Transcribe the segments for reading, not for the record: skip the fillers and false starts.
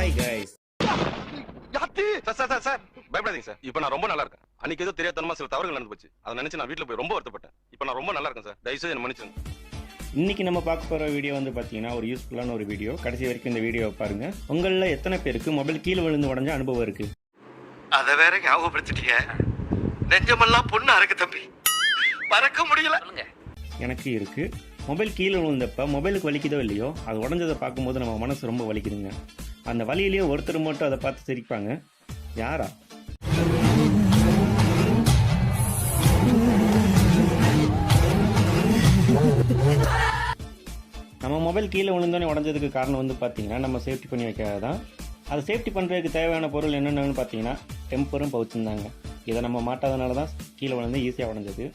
Hi guys. Sir பயப்படாதீங்க sir. இப்போ நான் ரொம்ப நல்லா இருக்கேன். அன்னைக்கு ஏதோ தெரியாதனமா சில தவறுகள் நடந்து போச்சு. அதை நினைச்சு நான் வீட்டில் போய் ரொம்ப வருத்தப்பட்டேன். இப்போ நான் ரொம்ப நல்லா இருக்கேன் சார். தயவுசெய்து என்ன மன்னிச்சிருங்க. இன்னைக்கு நம்ம பார்க்க போகிற வீடியோ வந்து பார்த்தீங்கன்னா ஒரு யூஸ்ஃபுல்லான ஒரு வீடியோ. கடைசி வரைக்கும் இந்த வீடியோவை பாருங்க. உங்களில் எத்தனை பேருக்கு மொபைல் கீழே விழுந்து உடஞ்ச அனுபவம் இருக்கு? அதை வேற ஞாபகப்படுத்திட்டீங்க. நெஞ்சமெல்லாம் பொண்ணு அறக்கு தம்பி, பறக்க முடியல. எனக்கு இருக்கு. மொபைல் கீழே விழுந்தப்ப மொபைலுக்கு வலிக்குதோ இல்லையோ, அது உடஞ்சதை பார்க்கும்போது நம்ம மனசு ரொம்ப வலிக்குதுங்க. அந்த வலியிலேயே ஒருத்தர் மட்டும் அதை பார்த்து சிரிப்பாங்க. யாரா? நம்ம மொபைல் கீழே விழுந்தோன்னே உடஞ்சதுக்கு காரணம் வந்து பார்த்தீங்கன்னா நம்ம சேஃப்டி பண்ணி வைக்காதான். அதை சேஃப்டி பண்ணுறதுக்கு தேவையான பொருள் என்னென்னு பார்த்தீங்கன்னா டெம்பரும் பவுச்சும் தாங்க. இதை நம்ம மாட்டாதனால தான் கீழே விழுந்து ஈஸியாக உடஞ்சது.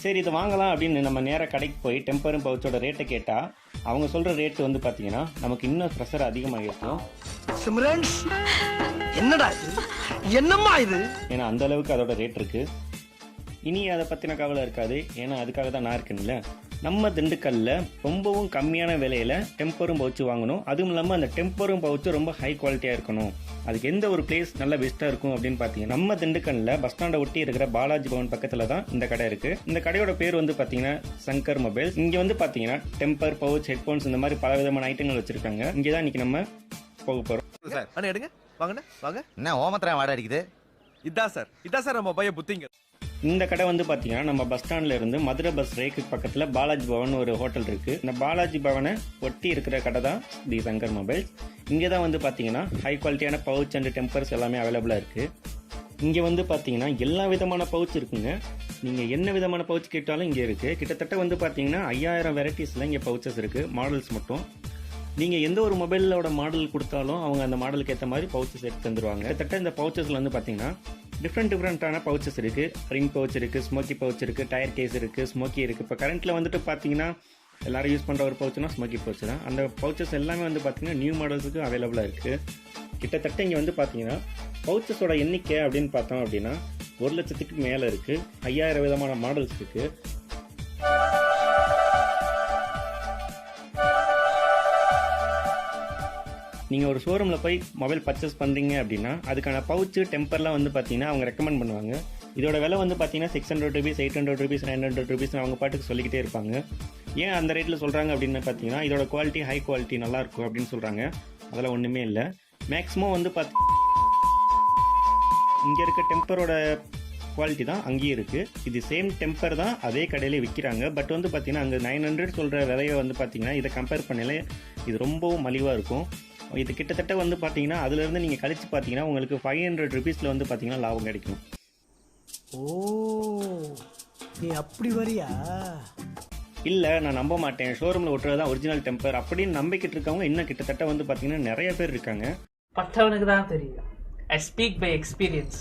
சரி, இதை வாங்கலாம் அப்படின்னு நம்ம நேராக கடைக்கு போய் டெம்பரும் பவுச்சோட ரேட்டை கேட்டால் அவங்க சொல்கிற ரேட்டு வந்து பார்த்தீங்கன்னா நமக்கு இன்னும் ப்ரெஷர் அதிகமாக இருக்கும். என்னடா இது, என்னம்மா இது? ஏன்னா அந்த அளவுக்கு அதோட ரேட் இருக்குது. இனி அதை பற்றின கவலை இருக்காது. ஏன்னா அதுக்காக தான் நான் இருக்கேன்ல. நம்ம திண்டுக்கல்ல ரொம்பவும் கம்மியான விலையில் டெம்பரும் பவுச்சு வாங்கணும். அதுவும் இல்லாமல் அந்த டெம்பரும் பவுச்சு ரொம்ப ஹை குவாலிட்டியாக இருக்கணும். அதுக்கு எந்த ஒரு பிளேஸ் நல்லா பெஸ்ட்டாக இருக்கும் அப்படின்னு பார்த்தீங்கன்னா நம்ம திண்டுக்கல்ல பஸ் ஸ்டாண்டை ஒட்டி இருக்கிற பாலாஜி பவன் பக்கத்தில் தான் இந்த கடை இருக்குது. இந்த கடையோட பேர் வந்து பார்த்தீங்கன்னா சங்கர் மொபைல்ஸ். இங்கே வந்து பார்த்தீங்கன்னா டெம்பர், பவுச், ஹெட்ஃபோன்ஸ் இந்த மாதிரி பல விதமான ஐட்டங்கள் வச்சுருக்காங்க. இங்கே தான் இன்னைக்கு நம்ம போக போகிறோம். சார் அண்ணா எடுங்க, வாங்கண்ணே வாங்க. என்ன ஓமத்திரம் வாட அடிக்குது? இதான் சார் நம்ம பையன் புத்திங்க. இந்த கடை வந்து பார்த்தீங்கன்னா நம்ம பஸ் ஸ்டாண்ட்ல இருந்து மதுரை பஸ் ரேக்கு பக்கத்தில் பாலாஜி பவன் ஒரு ஹோட்டல் இருக்கு. இந்த பாலாஜி பவனை ஒட்டி இருக்கிற கடை தான் தி சங்கர் மொபைல்ஸ். இங்கே தான் வந்து பார்த்தீங்கன்னா ஹை குவாலிட்டியான பவுச் அண்ட் டெம்பர்ஸ் எல்லாமே அவைலபிளாக இருக்கு. இங்கே வந்து பார்த்தீங்கன்னா எல்லா விதமான பவுச் இருக்குங்க. நீங்கள் என்ன விதமான பவுச் கேட்டாலும் இங்கே இருக்குது. கிட்டத்தட்ட வந்து பார்த்தீங்கன்னா 5000 வெரைட்டிஸில் இங்கே பவுச்சஸ் இருக்குது, மாடல்ஸ் மட்டும். நீங்கள் எந்த ஒரு மொபைலோட மாடல் கொடுத்தாலும் அவங்க அந்த மாடலுக்கு ஏற்ற மாதிரி பவுச்சஸ் எடுத்து தந்துடுவாங்க. கிட்டத்தட்ட இந்த பவுச்சஸில் வந்து பார்த்தீங்கன்னா டிஃப்ரெண்ட்டான பவுச்சஸ் இருக்குது. ரிங் பவுச் இருக்குது, ஸ்மோக்கி பவுச் இருக்குது, டயர் கேஸ் இருக்குது, ஸ்மோக்கி இருக்குது. இப்போ கரண்ட்டில் வந்துட்டு பார்த்தீங்கன்னா எல்லோரும் யூஸ் பண்ணுற ஒரு பவுச்சுனா ஸ்மோக்கி பவுச் தான். அந்த பவுச்சஸ் எல்லாமே வந்து பார்த்தீங்கன்னா நியூ மாடல்ஸுக்கு அவைலபிளாக இருக்குது. கிட்டத்தட்ட இங்கே வந்து பார்த்தீங்கன்னா பவுச்சஸோட எண்ணிக்கை அப்படின்னு பார்த்தோம் அப்படின்னா 1,00,000க்கு மேலே இருக்குது. 5000 விதமான மாடல்ஸ் இருக்குது. நீங்கள் ஒரு ஷோரூமில் போய் மொபைல் பர்ச்சேஸ் பண்ணுறீங்க அப்படின்னா அதுக்கான பவுச்சு, டெம்பர்லாம் வந்து பார்த்தீங்கன்னா அவங்க ரெக்கமெண்ட் பண்ணுவாங்க. இதோட விலை வந்து பார்த்தீங்கன்னா 600 rupees, 800 rupees, 900 rupees அவங்க பாட்டுக்கு சொல்லிக்கிட்டே இருப்பாங்க. ஏன் அந்த ரேட்டில் சொல்கிறாங்க அப்படின்னு பார்த்தீங்கன்னா இதோட குவாலிட்டி ஹை குவாலிட்டி நல்லாயிருக்கும் அப்படின்னு சொல்கிறாங்க. அதெல்லாம் ஒன்றுமே இல்லை. மேக்ஸிமம் வந்து இங்கே இருக்க டெம்பரோட குவாலிட்டி தான் அங்கேயும் இருக்குது. இது சேம் டெம்பர் தான் அதே கடையிலே விற்கிறாங்க. பட் வந்து பார்த்தீங்கன்னா அங்கே 900 சொல்கிற விலையை வந்து பார்த்தீங்கன்னா இதை கம்பேர் பண்ணல இது ரொம்பவும் மலிவாக இருக்கும். இது கிட்டத்தட்ட வந்து பார்த்தீங்கன்னா அதுலேருந்து நீங்கள் கழிச்சு பார்த்தீங்கன்னா உங்களுக்கு 500 rupeesல வந்து பார்த்தீங்கன்னா லாபம் கிடைக்கும். ஓ, நீ அப்படி வரியா? இல்லை, நான் நம்ப மாட்டேன், ஷோரூமில் ஒட்டுறது தான் ஒரிஜினல் டெம்பர் அப்படின்னு நம்பிக்கிட்டு இருக்கவங்க இன்னும் கிட்டத்தட்ட வந்து பார்த்தீங்கன்னா நிறைய பேர் இருக்காங்க. பட்டவனுக்கு தான் தெரியும். I speak by experience.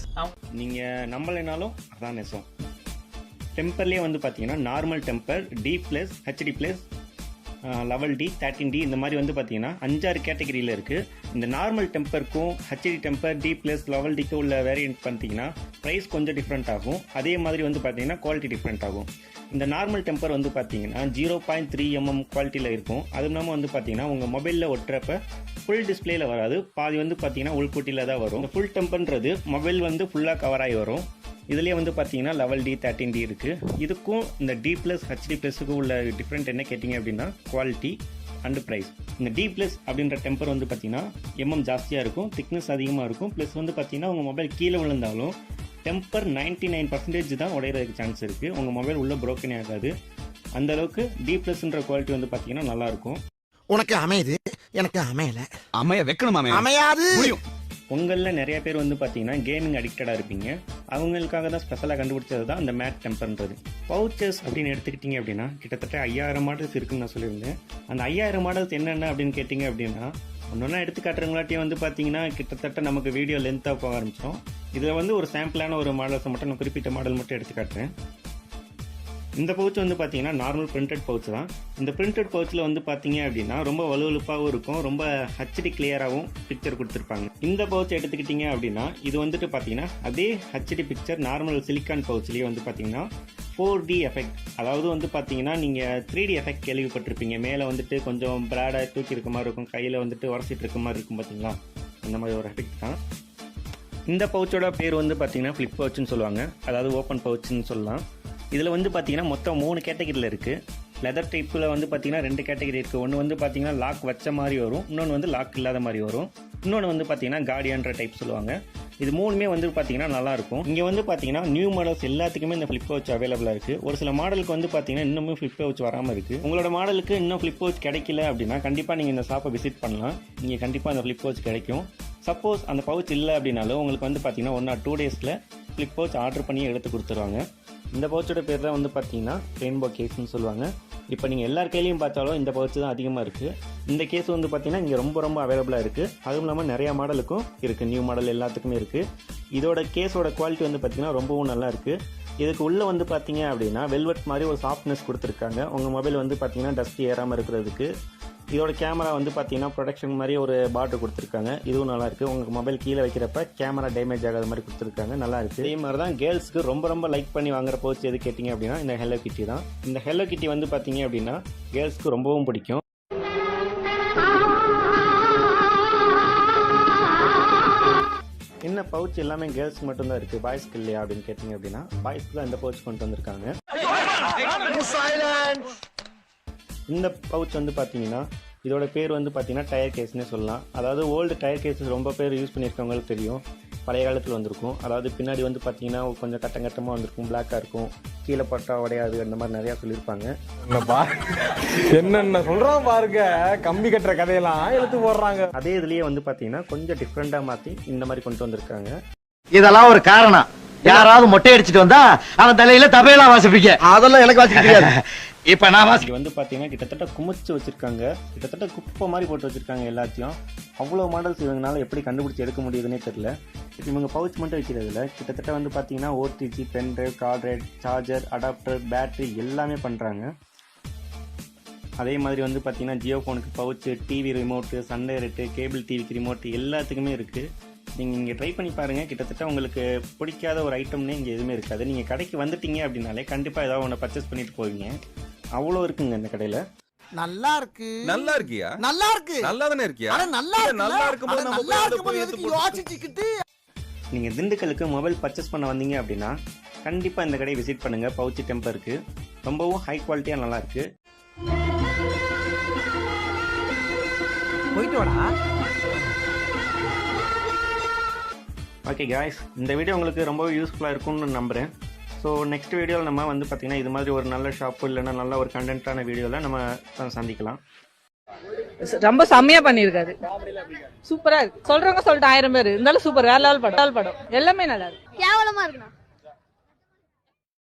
நீங்கள் நம்பலைனாலும் அதான் நெசம். டெம்பர்லேயே வந்து பார்த்தீங்கன்னா normal temper, D+, HD+, level D, 13D இந்த மாதிரி வந்து பார்த்தீங்கன்னா 5-6 கேட்டகரியில் இருக்குது. இந்த நார்மல் டெம்பருக்கும் HD டெம்பர், D+, லெவல் Dக்கு உள்ள வேரியன்ட் பார்த்தீங்கன்னா ப்ரைஸ் கொஞ்சம் டிஃப்ரெண்ட் ஆகும். அதே மாதிரி வந்து பார்த்தீங்கன்னா குவாலிட்டி டிஃப்ரெண்ட் ஆகும். இந்த நார்மல் டெம்பர் வந்து பார்த்தீங்கன்னா 0.3 mm குவாலிட்டியில் இருக்கும். அதுவும் இல்லாமல் வந்து பார்த்தீங்கன்னா உங்கள் மொபைலில் ஒட்டுறப்ப ஃபுல் டிஸ்பிளேயில் வராது, பாதி வந்து பார்த்தீங்கன்னா உள்கூட்டியில் தான் வரும். இந்த ஃபுல் டெம்பர்ன்றது மொபைல் வந்து ஃபுல்லாக கவர் ஆகி வரும். இதுலேயே வந்து பார்த்தீங்கன்னா லெவல் D, 13D இருக்குது. இதுக்கும் இந்த D+, HD+க்கு உள்ள டிஃப்ரெண்ட் என்ன கேட்டிங்க அப்படின்னா குவாலிட்டி அண்ட் ப்ரைஸ். இந்த D+ அப்படின்ற டெம்பர் வந்து பார்த்தீங்கன்னா MM ஜாஸ்தியாக இருக்கும், திக்னஸ் அதிகமாக இருக்கும். ப்ளஸ் வந்து பார்த்தீங்கன்னா உங்கள் மொபைல் கீழே விழுந்தாலும் டெம்பர் 99% தான் உடையிறதுக்கு சான்ஸ் இருக்குது. உங்கள் மொபைல் உள்ளே புரோக்கனே ஆகாது. அந்தளவுக்கு D+ன்ற குவாலிட்டி வந்து பார்த்தீங்கன்னா நல்லாயிருக்கும். உனக்கு அமையுது, எனக்கு அமையல. அமைய வைக்கணும், அமையாது. உங்களில் நிறைய பேர் வந்து பார்த்தீங்கன்னா கேமிங் அடிக்டடாக இருப்பீங்க. அவங்களுக்காக தான் ஸ்பெஷலாக கண்டுபிடிச்சது தான் இந்த மேட் டெம்பர்ன்றது. பவுச்சஸ் அப்படின்னு எடுத்துக்கிட்டிங்க அப்படின்னா கிட்டத்தட்ட 5000 மாடல்ஸ் இருக்குன்னு நான் சொல்லியிருந்தேன். அந்த 5000 மாடல்ஸ் என்னென்ன அப்படின்னு கேட்டிங்க அப்படின்னா ஒன்றொன்னா எடுத்து காட்டுறவங்களாட்டியும் வந்து பார்த்தீங்கன்னா கிட்டத்தட்ட நமக்கு வீடியோ லென்த்தாக போக ஆரம்பிச்சிடும். இதில் வந்து ஒரு சாம்பிளான ஒரு மாடல்ஸை மட்டும் நான் குறிப்பிட்ட மாடல் மட்டும் எடுத்து காட்டுறேன். இந்த பவுச் வந்து பார்த்தீங்கன்னா நார்மல் பிரிண்டட் பவுச் தான். இந்த பிரிண்டட் பவுச்சில் வந்து பார்த்தீங்க அப்படின்னா ரொம்ப வலுவலுப்பாகவும் இருக்கும், ரொம்ப HD கிளியராகவும் பிக்சர் கொடுத்துருப்பாங்க. இந்த பவுச் எடுத்துக்கிட்டிங்க அப்படின்னா இது வந்துட்டு பார்த்தீங்கன்னா அதே HD பிக்சர் நார்மல் சிலிக்கான் பவுச்லேயே வந்து பார்த்தீங்கன்னா 4D எஃபெக்ட். அதாவது வந்து பார்த்தீங்கன்னா நீங்கள் 3D எஃபெக்ட் கேள்விப்பட்டிருப்பீங்க. மேலே வந்துட்டு கொஞ்சம் பிராடாக தூக்கி இருக்க மாதிரி இருக்கும், கையில் வந்துட்டு உரசிட்டு இருக்க மாதிரி இருக்கும் பார்த்தீங்களா, அந்த மாதிரி ஒரு எஃபெக்ட் தான். இந்த பவுச்சோட பேர் வந்து பார்த்தீங்கன்னா ஃப்ளிப் பவுச்சுன்னு சொல்லுவாங்க, அதாவது ஓப்பன் பவுச்சுன்னு சொல்லலாம். இதில் வந்து பார்த்தீங்கன்னா மொத்தம் 3 கேட்டகரியில் இருக்குது. லெதர் டைப்பில் வந்து பார்த்தீங்கன்னா 2 கேட்டகரி இருக்குது. ஒன்று வந்து பார்த்தீங்கன்னா லாக் வச்ச மாதிரி வரும், இன்னொன்று வந்து லாக் இல்லாத மாதிரி வரும், இன்னொன்று வந்து பார்த்தீங்கன்னா கார்டியன்ற டைப் சொல்லுவாங்க. இது 3மே வந்து பார்த்தீங்கன்னா நல்லாயிருக்கும். இங்கே வந்து பார்த்தீங்கன்னா நியூ மாடல்ஸ் எல்லாத்துக்குமே இந்த ஃப்ளிப் பவுச் அவைலபிளாக இருக்குது. ஒரு சில மாடலுக்கு வந்து பார்த்தீங்கன்னா இன்னுமே ஃப்ளிப் பவுச் வராமல் இருக்குது. உங்களோட மாடலுக்கு இன்னும் ஃப்ளிப் பவுச் கிடைக்கல அப்படின்னா கண்டிப்பாக நீங்கள் இந்த ஷாப்பை விசிட் பண்ணலாம். நீங்கள் கண்டிப்பாக அந்த ஃப்ளிப் பவுச் கிடைக்கும். சப்போஸ் அந்த பவுச் இல்லை அப்படின்னாலும் உங்களுக்கு வந்து பார்த்தீங்கன்னா 1 or 2 டேஸில் ஃப்ளிப் பவுச் ஆர்டர் பண்ணி எடுத்து கொடுத்துருவாங்க. இந்த பவுச்சோட பேர் தான் வந்து பார்த்தீங்கன்னா ரெயின்போ கேஸ்ன்னு சொல்லுவாங்க. இப்போ நீங்கள் எல்லார் கையிலையும் பார்த்தாலும் இந்த பவுச் தான் அதிகமாக இருக்குது. இந்த கேஸ் வந்து பார்த்தீங்கன்னா இங்கே ரொம்ப அவைலபிளாக இருக்குது. அதுவும் இல்லாமல் நிறையா மாடலுக்கும் இருக்குது, நியூ மாடல் எல்லாத்துக்குமே இருக்குது. இதோட கேஸோட குவாலிட்டி வந்து பார்த்தீங்கன்னா ரொம்பவும் நல்லா இருக்குது. இதுக்கு உள்ளே வந்து பார்த்தீங்க அப்படின்னா வெல்வெட் மாதிரி ஒரு சாஃப்ட்னஸ் கொடுத்துருக்காங்க. உங்கள் மொபைல் வந்து பார்த்தீங்கன்னா டஸ்ட் ஏறாமல் இருக்கிறதுக்கு. இதோட கேமரா வந்து பார்த்தீங்கன்னா ப்ரொடெக்ஷன் மாதிரி ஒரு பாட்டில் கொடுத்துருக்காங்க, இதுவும் நல்லாயிருக்கு. உங்கள் மொபைல் கீழே வைக்கிறப்ப கேமரா டேமேஜ் ஆகாத மாதிரி கொடுத்துருக்காங்க, நல்லாயிருக்கு. இதே மாதிரி தான் கேர்ள்ஸ்க்கு ரொம்ப லைக் பண்ணி வாங்குற பவுச் எது கேட்டிங்க அப்படின்னா இந்த ஹெலோ கிட்டி தான். இந்த ஹெலோ கிட்டி வந்து பார்த்தீங்க அப்படின்னா கேர்ள்ஸ்க்கு ரொம்பவும் பிடிக்கும். என்ன பவுச் எல்லாமே கேர்ள்ஸ்க்கு மட்டும்தான் இருக்குது, பாய்ஸ்க்கு இல்லையா அப்படின்னு கேட்டிங்க அப்படின்னா பாய்ஸ்க்கு தான் இந்த பவுச் கொண்டு வந்திருக்காங்க. இந்த பவுச் வந்து பார்த்தீங்கன்னா இதோட பேர் வந்து பார்த்தீங்கன்னா டயர் கேஸ்னே சொல்லலாம். அதாவது ஓல்டு டயர் கேஸஸ் ரொம்ப பேர் யூஸ் பண்ணியிருக்கவங்களுக்கு தெரியும், பழைய காலத்தில் வந்திருக்கும். அதாவது பின்னாடி வந்து பார்த்தீங்கன்னா கொஞ்சம் கட்டமாக வந்திருக்கும், பிளாக்காக இருக்கும், கீழே பட்டா உடையாது, அந்த மாதிரி நிறையா சொல்லியிருப்பாங்க. என்னென்ன சொல்றான் பாருங்க, கம்பி கட்டுற கதையெல்லாம் எடுத்து போடுறாங்க. அதே இதுலேயே வந்து பார்த்தீங்கன்னா கொஞ்சம் டிஃப்ரெண்ட்டாக மாற்றி இந்த மாதிரி கொண்டு வந்திருக்காங்க. இதெல்லாம் ஒரு காரணம். யாராவது மொட்டை அடிச்சிட்டு வந்தா அவன் தலையில தபையெல்லாம் வாசிப்பீங்க, அதெல்லாம் எனக்கு வாசிக்க தெரியாது. இப்ப நான் இங்கே வந்து பார்த்தீங்கன்னா கிட்டத்தட்ட குமிச்சு வச்சிருக்காங்க, கிட்டத்தட்ட குப்பை மாதிரி போட்டு வச்சிருக்காங்க எல்லாத்தையும். அவ்வளோ மாடல்ஸ் இவங்களால எப்படி கண்டுபிடிச்சி எடுக்க முடியுதுன்னே தெரியல. இப்போ இவங்க பவுச் மட்டும் வைக்கிறதுல கிட்டத்தட்ட வந்து பார்த்தீங்கன்னா OTG, pen drive, card reader, charger, adapter, battery எல்லாமே பண்ணுறாங்க. அதே மாதிரி வந்து பார்த்தீங்கன்னா ஜியோ ஃபோனுக்கு pouch, TV remote, Sun Direct, cable டிவிக்கு ரிமோட்டு எல்லாத்துக்குமே இருக்குது. நீங்கள் இங்கே ட்ரை பண்ணி பாருங்கள். கிட்டத்தட்ட உங்களுக்கு பிடிக்காத ஒரு ஐட்டம்னே இங்கே எதுவுமே இருக்காது. நீங்கள் கடைக்கு வந்துட்டீங்க அப்படின்னாலே கண்டிப்பாக ஏதாவது ஒன்று பர்ச்சேஸ் பண்ணிட்டு போவீங்க, அவ்வளோ இருக்குங்க இந்த கடையில். நல்லா இருக்கு. நல்லா இருக்கியா? நல்லா இருக்கு. நல்லா தானே இருக்கியா? நல்லா இருக்கும்போது நம்ம போய் அதை போய் எடுத்து போட்டு யோசிச்சுக்கிட்டு நீங்கள் திண்டுக்கலுக்கு மொபைல் பர்ச்சேஸ் பண்ண வந்தீங்க அப்படின்னா கண்டிப்பாக இந்த கடையை விசிட் பண்ணுங்கள். பவுச்சி டெம்பருக்கு ரொம்பவும் ஹை குவாலிட்டியாக நல்லாயிருக்கு. போயிட்டு வாடா. ஓகே காய்ஸ், இந்த வீடியோ உங்களுக்கு ரொம்பவே யூஸ்ஃபுல்லாக இருக்கும்னு நம்புகிறேன். ஸோ நெக்ஸ்ட் வீடியோவில் நம்ம வந்து பார்த்திங்கன்னா இது மாதிரி ஒரு நல்ல ஷாப்பு இல்லைன்னா நல்ல ஒரு கண்டென்ட்டான வீடியோவில் நம்ம சந்திக்கலாம். ரொம்ப செம்மையா பண்ணிருக்காரு, சூப்பரா இருக்கு. சொல்றவங்க சொல்லிட்டு 1000 பேர் இருந்தாலும் சூப்பர், வேற லெவல் படம் எல்லாமே நல்லா இருக்கு. கேவலமா இருக்குண்ணா.